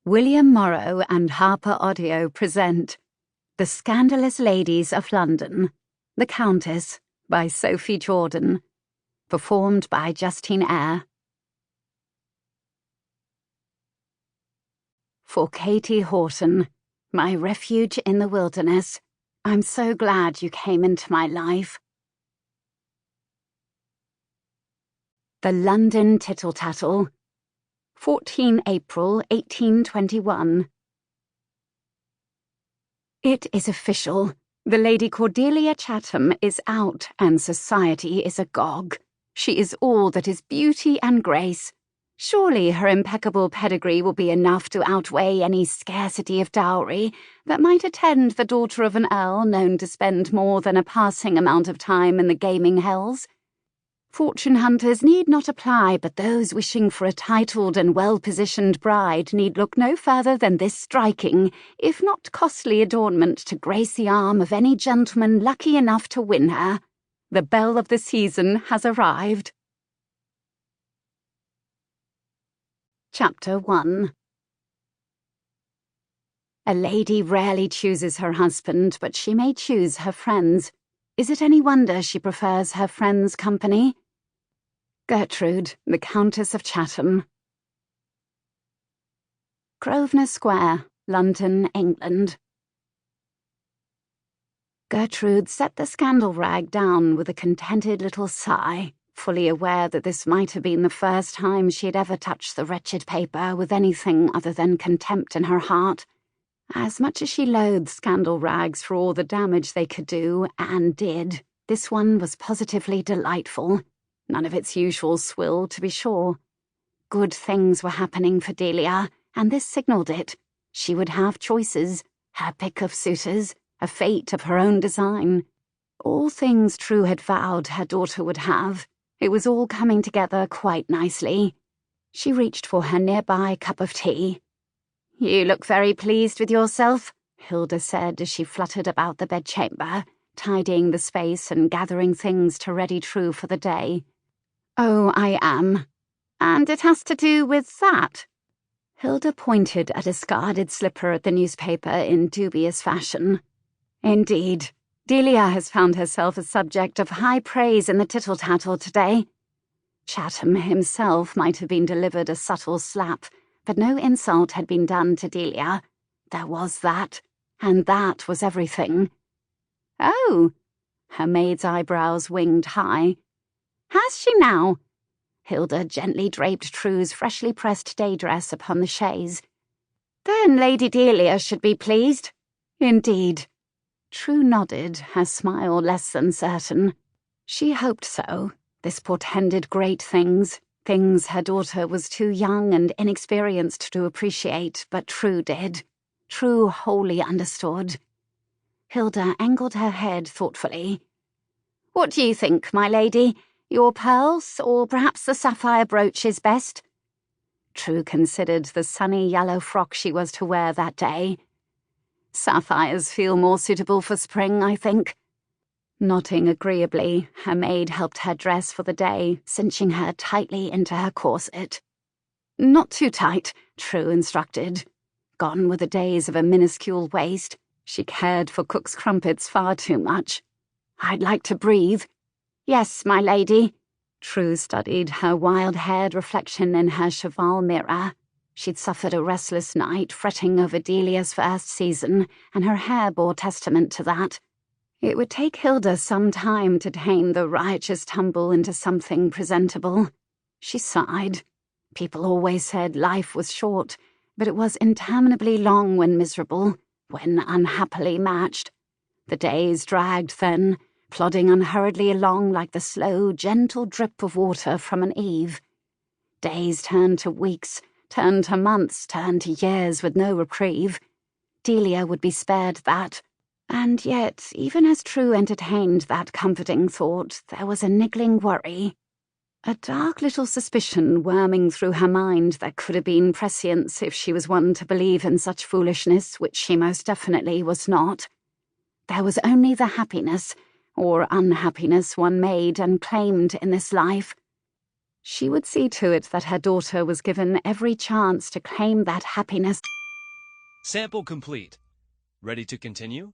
William Morrow and HarperAudio present The Scandalous Ladies of London, The Countess, by Sophie Jordan, performed by Justine Eyre. For Katie Horton, my refuge in the wilderness, I'm so glad you came into my life. The London Tittle-Tattle, 14 April 1821. It is official. The Lady Cordelia Chatham is out, and society is agog. She is all that is beauty and grace. Surely her impeccable pedigree will be enough to outweigh any scarcity of dowry that might attend the daughter of an earl known to spend more than a passing amount of time in the gaming hells. Fortune hunters need not apply, but those wishing for a titled and well-positioned bride need look no further than this striking, if not costly adornment to grace the arm of any gentleman lucky enough to win her. The belle of the season has arrived. Chapter 1. A lady rarely chooses her husband, but she may choose her friends. Is it any wonder she prefers her friends' company? Gertrude, the Countess of Chatham. Grosvenor Square, London, England. Gertrude set the scandal rag down with a contented little sigh, fully aware that this might have been the first time she had ever touched the wretched paper with anything other than contempt in her heart. As much as she loathed scandal rags for all the damage they could do, and did, this one was positively delightful. None of its usual swill, to be sure. Good things were happening for Delia, and this signalled it. She would have choices, her pick of suitors, a fate of her own design. All things True had vowed her daughter would have. It was all coming together quite nicely. She reached for her nearby cup of tea. "You look very pleased with yourself," Hilda said as she fluttered about the bedchamber, tidying the space and gathering things to ready True for the day. "Oh, I am. And it has to do with that." Hilda pointed a discarded slipper at the newspaper in dubious fashion. "Indeed, Delia has found herself a subject of high praise in the tittle-tattle today." Chatham himself might have been delivered a subtle slap, but no insult had been done to Delia. There was that, and that was everything. "Oh!" Her maid's eyebrows winged high. "Has she now?" Hilda gently draped True's freshly pressed day dress upon the chaise. "Then Lady Delia should be pleased." "Indeed." True nodded, her smile less than certain. She hoped so. This portended great things her daughter was too young and inexperienced to appreciate, but True did. True wholly understood. Hilda angled her head thoughtfully. "What do you think, my lady? Your pearls, or perhaps the sapphire brooch is best?" True considered the sunny yellow frock she was to wear that day. "Sapphires feel more suitable for spring, I think." Nodding agreeably, her maid helped her dress for the day, cinching her tightly into her corset. "Not too tight," True instructed. Gone were the days of a minuscule waist. She cared for cook's crumpets far too much. "I'd like to breathe." "Yes, my lady." True studied her wild-haired reflection in her cheval mirror. She'd suffered a restless night fretting over Delia's first season, and her hair bore testament to that. It would take Hilda some time to tame the riotous tumble into something presentable. She sighed. People always said life was short, but it was interminably long when miserable, when unhappily matched. The days dragged then, plodding unhurriedly along like the slow, gentle drip of water from an eave. Days turned to weeks, turned to months, turned to years with no reprieve. Delia would be spared that. And yet, even as True entertained that comforting thought, there was a niggling worry. A dark little suspicion worming through her mind that could have been prescience if she was one to believe in such foolishness, which she most definitely was not. There was only the happiness, or unhappiness, one made and claimed in this life. She would see to it that her daughter was given every chance to claim that happiness. Sample complete. Ready to continue?